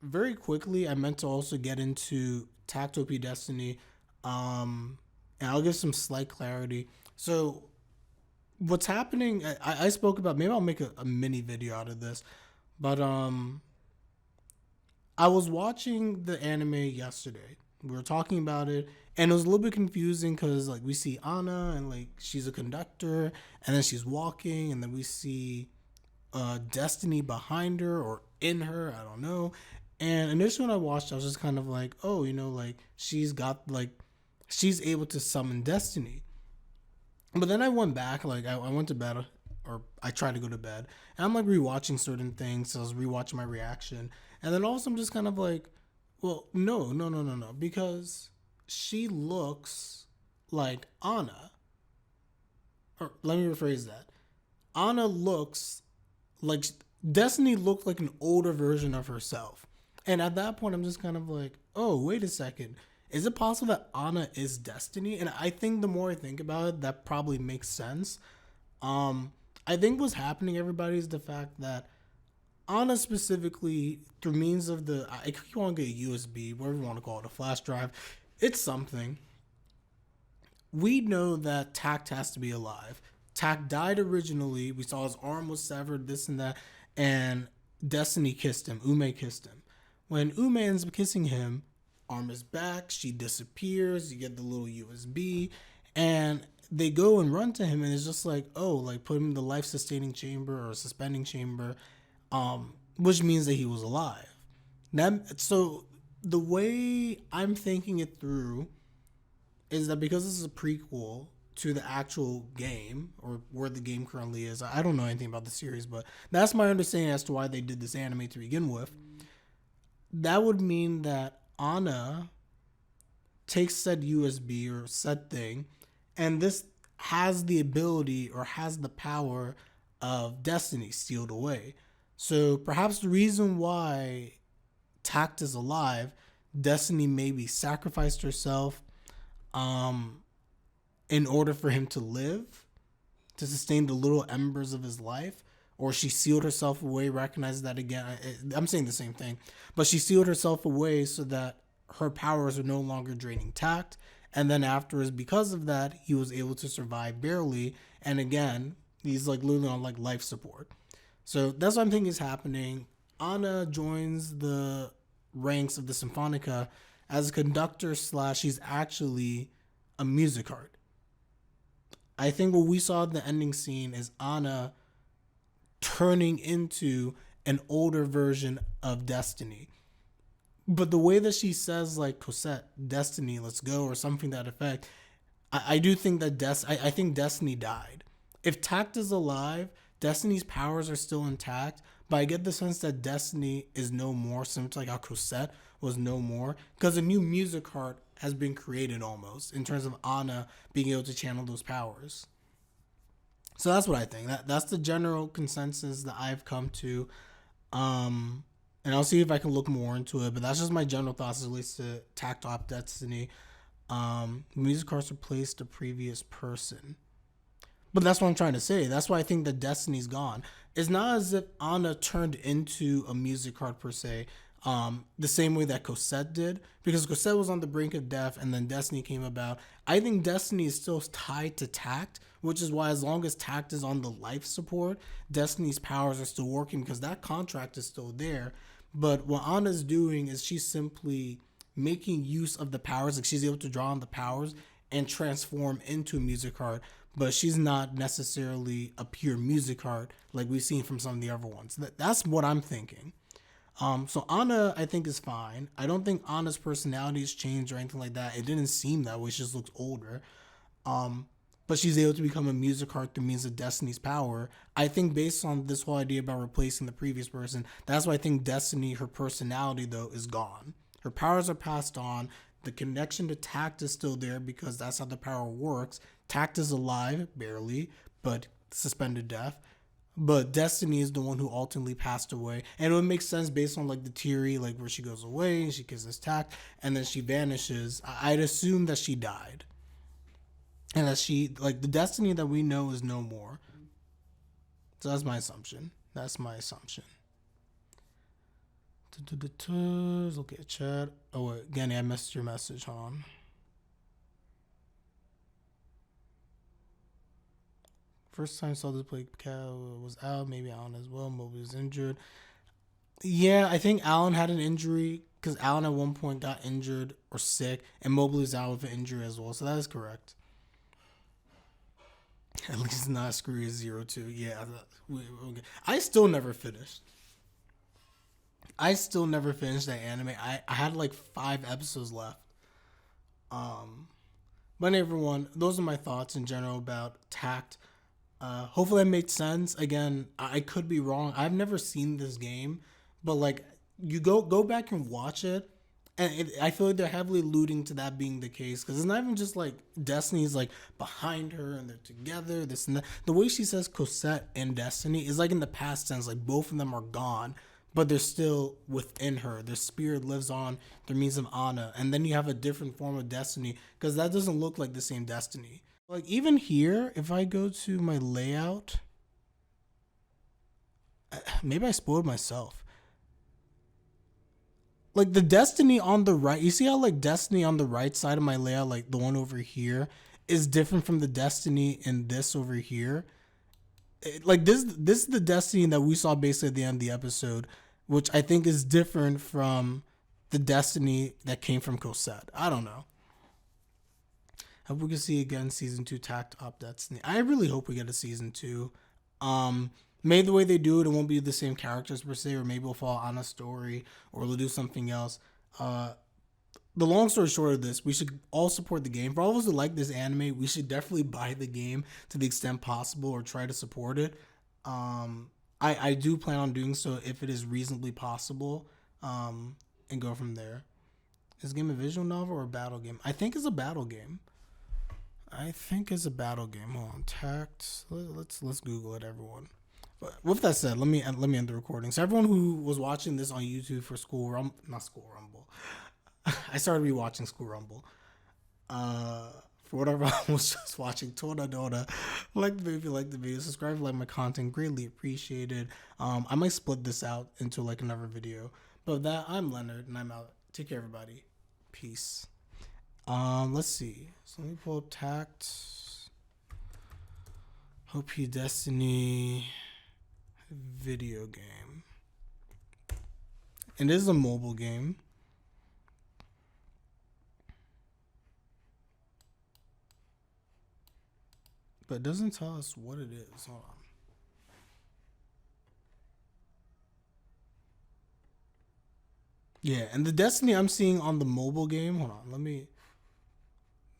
very quickly, I meant to also get into Tactopia Destiny, and I'll give some slight clarity. So, what's happening? I spoke about. Maybe I'll make a mini video out of this, but I was watching the anime yesterday. We were talking about it, and it was a little bit confusing because like we see Anna and like she's a conductor, and then she's walking, and then we see Destiny behind her or in her. I don't know. And initially when I watched, I was just kind of like, oh, like she's able to summon Destiny. But then I went back, like I went to bed, or I tried to go to bed, and I'm like rewatching certain things. So I was rewatching my reaction, and then also I'm just kind of like, well, no, no, no, no, no, because she looks like Anna. Or let me rephrase that. Anna looks like Destiny looked like an older version of herself. And at that point, I'm just kind of like, oh, wait a second. Is it possible that Anna is Destiny? And I think the more I think about it, that probably makes sense. I think what's happening, everybody, is the fact that Anna specifically, through means of if you want to get a USB, whatever you want to call it, a flash drive, it's something. We know that Takt has to be alive. Takt died originally. We saw his arm was severed, this and that, and Destiny kissed him. Ume kissed him. When Ume ends up kissing him, arm is back. She disappears. You get the little USB, and they go and run to him, and it's just like, oh, like put him in the life sustaining chamber or suspending chamber, which means that he was alive. So the way I'm thinking it through is that because this is a prequel to the actual game or where the game currently is. I don't know anything about the series, but that's my understanding as to why they did this anime to begin with. That would mean that Anna takes said USB or said thing, and this has the ability or has the power of Destiny sealed away. So perhaps the reason why Takt is alive, Destiny maybe sacrificed herself um, in order for him to live, to sustain the little embers of his life, or she sealed herself away, recognized that again. I'm saying the same thing, but she sealed herself away so that her powers are no longer draining Takt. And then afterwards, because of that, he was able to survive barely. And again, he's like literally on like life support. So that's what I'm thinking is happening. Anna joins the ranks of the Symphonica as a conductor slash she's actually a music art. I think what we saw in the ending scene is Anna turning into an older version of Destiny. But the way that she says like Cosette, Destiny, let's go, or something to that effect, I do think that I think Destiny died. If Takt is alive, Destiny's powers are still intact, but I get the sense that Destiny is no more, similar to like how Cosette was no more, because a new music heart has been created almost in terms of Anna being able to channel those powers. So that's what I think. That's the general consensus that I've come to. Um, and I'll see if I can look more into it. But that's just my general thoughts as it relates to Tactop Destiny. Music cards replaced the previous person. But that's what I'm trying to say. That's why I think that Destiny's gone. It's not as if Anna turned into a music card per se, the same way that Cosette did, because Cosette was on the brink of death and then Destiny came about. I think Destiny is still tied to Takt, which is why as long as Takt is on the life support, Destiny's powers are still working because that contract is still there. But what Anna's doing is she's simply making use of the powers, like she's able to draw on the powers and transform into a music card, but she's not necessarily a pure music card like we've seen from some of the other ones. That's what I'm thinking. So Anna, I think, is fine. I don't think Anna's personality has changed or anything like that. It didn't seem that way. She just looks older. But she's able to become a music card through means of Destiny's power. I think based on this whole idea about replacing the previous person, that's why I think Destiny, her personality though, is gone. Her powers are passed on. The connection to Takt is still there because that's how the power works. Takt is alive, barely, but suspended death. But Destiny is the one who ultimately passed away. And it would make sense based on like the theory, like where she goes away, she kisses Takt, and then she vanishes. I'd assume that she died. And that she, like, the Destiny that we know is no more. So that's my assumption. That's my assumption. Look at chat. Oh wait, Ganny, I missed your message. Hold on. First time I saw this play, Cal was out. Maybe Allen as well. Mobley was injured. Yeah, I think Allen had an injury because Allen at one point got injured or sick, and Mobley was out with an injury as well. So that is correct. At least not screw 0-2. Yeah, I still never finished. I still never finished that anime. I had like 5 episodes left. Um, but everyone, those are my thoughts in general about Takt. Hopefully, that made sense. Again, I could be wrong. I've never seen this game, but like you go back and watch it, and I feel like they're heavily alluding to that being the case because it's not even just like Destiny's like behind her and they're together. This and that. The way she says Cosette and Destiny is like in the past tense, like both of them are gone, but they're still within her. Their spirit lives on. Their means of Anna, and then you have a different form of Destiny because that doesn't look like the same Destiny. Like even here, if I go to my layout, maybe I spoiled myself. Like the Destiny on the right, you see how like Destiny on the right side of my layout, like the one over here, is different from the Destiny in this over here. Like this is the Destiny that we saw basically at the end of the episode, which I think is different from the Destiny that came from Cosette. I don't know. Hope we can see again season 2 Takt Up Destiny. I really hope we get a season 2. Maybe the way they do it, it won't be the same characters per se, or maybe we'll fall on a story, or they'll do something else. The long story short of this, we should all support the game. For all of us who like this anime, we should definitely buy the game to the extent possible, or try to support it. I do plan on doing so if it is reasonably possible, and go from there. Is the game a visual novel or a battle game? I think it's a battle game. Hold on, Takt. Let's Google it, everyone. But with that said, let me end the recording. So everyone who was watching this on YouTube for not School Rumble, I started rewatching School Rumble. For whatever I was just watching, Toda Dota, like the video if you like the video, subscribe if you like my content, greatly appreciated. I might split this out into like another video. But with that, I'm Leonard and I'm out. Take care, everybody. Peace. Let's see. So let me pull up Takt. Hope you Destiny video game. It is a mobile game. But it doesn't tell us what it is. Hold on. Yeah, and the Destiny I'm seeing on the mobile game. Hold on, let me.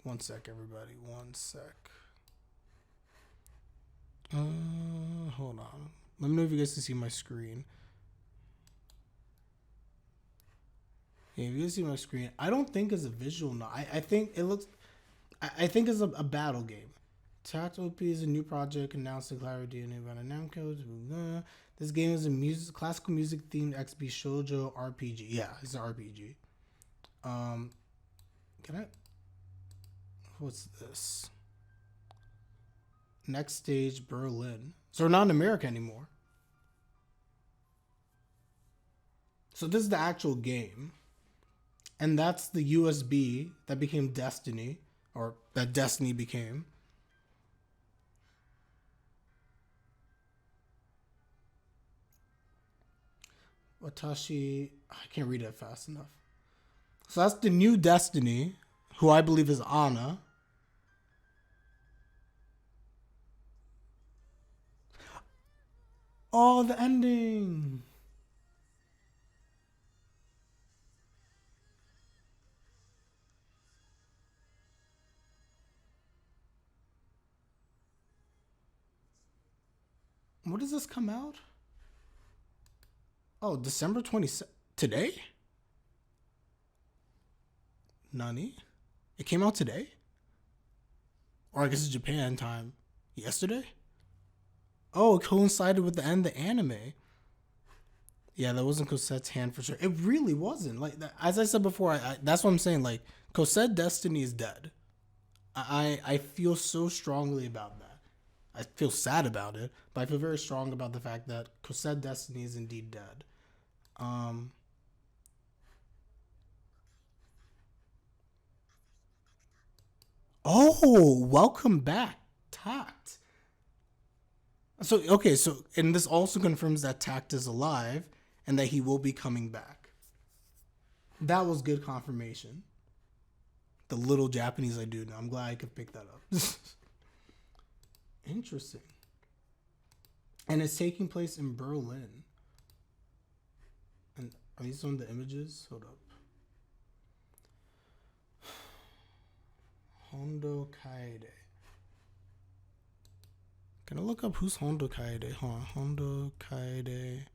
One sec, everybody. One sec. Hold on. Let me know if you guys can see my screen. Yeah, if you guys see my screen, I don't think it's a visual. No, I think it looks. I think it's a battle game. Takt OP is a new project announced in clarity and by Namco. This game is a classical music themed XB shoujo RPG. Yeah, it's an RPG. Can I? What's this? Next stage Berlin. So we're not in America anymore. So this is the actual game. And that's the USB that became Destiny, or that Destiny became. Watashi, I can't read it fast enough. So that's the new Destiny, who I believe is Anna. Oh, the ending. What does this come out? Oh, December 27th. Today? Nani? It came out today? Or I guess it's Japan time. Yesterday? Oh, it coincided with the end of the anime. Yeah, that wasn't Cosette's hand for sure. It really wasn't. Like, as I said before, that's what I'm saying. Like, Cosette Destiny is dead. I feel so strongly about that. I feel sad about it, but I feel very strong about the fact that Cosette Destiny is indeed dead. Oh, welcome back, Takt. So okay, so and this also confirms that Takt is alive and that he will be coming back. That was good confirmation. The little Japanese I do know. I'm glad I could pick that up. Interesting. And it's taking place in Berlin. And are these some of the images? Hold up. Hondo Kaede. Can I look up who's Hondo Kaede? Hold on. Hondo Kaede.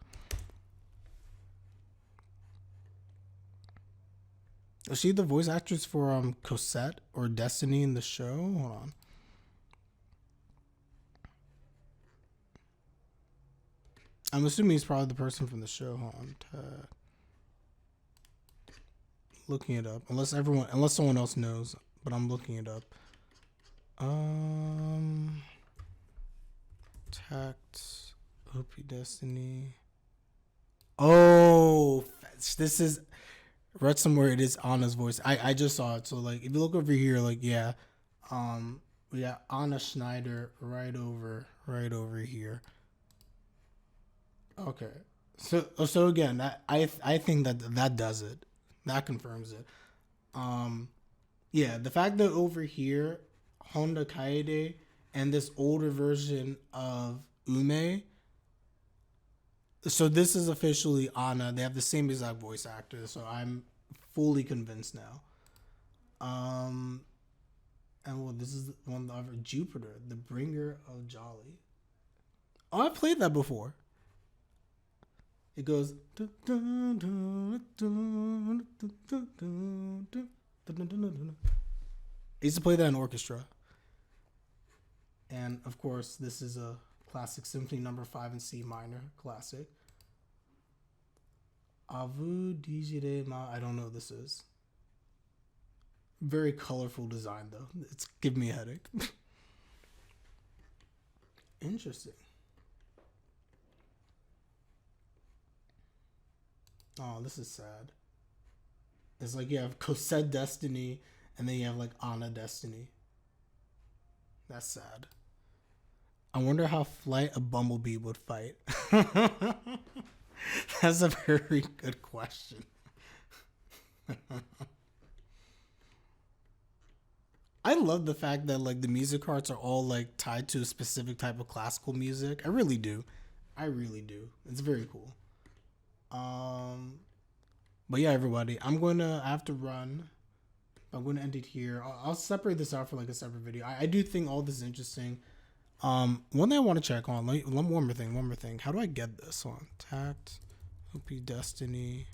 Is she the voice actress for Cosette or Destiny in the show? Hold on. I'm assuming he's probably the person from the show. Hold on. Looking it up. Unless someone else knows, but I'm looking it up. Takt, OP Destiny. Oh, this is read somewhere. It is Anna's voice. I just saw it. So like, if you look over here, like yeah, we got Anna Schneider right over here. Okay. So again, I think that does it. That confirms it. Um, yeah, the fact that over here, Honda Kaede and this older version of Ume. So this is officially Anna. They have the same exact voice actor, so I'm fully convinced now. Um, and well, this is one of Jupiter, the bringer of Jolly. Oh, I played that before. It goes. I used to play that in orchestra. And of course, this is a classic Symphony Number 5 in C minor, classic. Avu Dijire Ma. I don't know what this is. Very colorful design though. It's giving me a headache. Interesting. Oh, this is sad. It's like you have Cosette Destiny and then you have like Anna Destiny. That's sad. I wonder how Flight a Bumblebee would fight. That's a very good question. I love the fact that like the music cards are all like tied to a specific type of classical music. I really do. I really do. It's very cool. Um but yeah, everybody, I have to run. I'm going to end it here. I'll separate this out for like a separate video. I do think all this is interesting. One thing I want to check on. One more thing. How do I get this on? Takt, OP Destiny,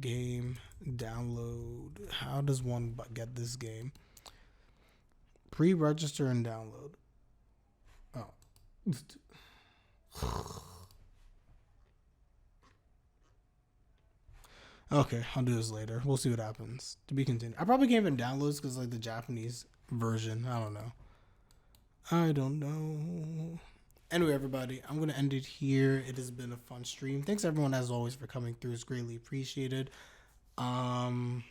game, download. How does one get this game? Pre-register and download. Oh. Okay, I'll do this later. We'll see what happens. To be continued. I probably can't even download this because like the Japanese version. I don't know. Anyway, everybody, I'm going to end it here. It has been a fun stream. Thanks, everyone, as always, for coming through. It's greatly appreciated. Yeah,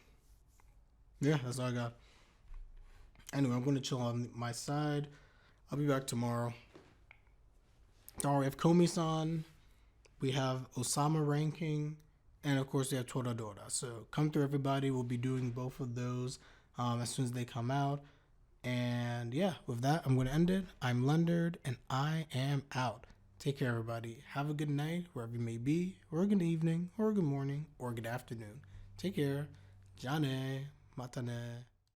that's all I got. Anyway, I'm going to chill on my side. I'll be back tomorrow. Tomorrow we have Komi-san. We have Osama ranking. And, of course, we have Toradora. So come through, everybody. We'll be doing both of those as soon as they come out. And yeah, with that, I'm going to end it. I'm Lunderd, and I am out. Take care, everybody. Have a good night, wherever you may be, or a good evening, or a good morning, or a good afternoon. Take care. Jane. Matane.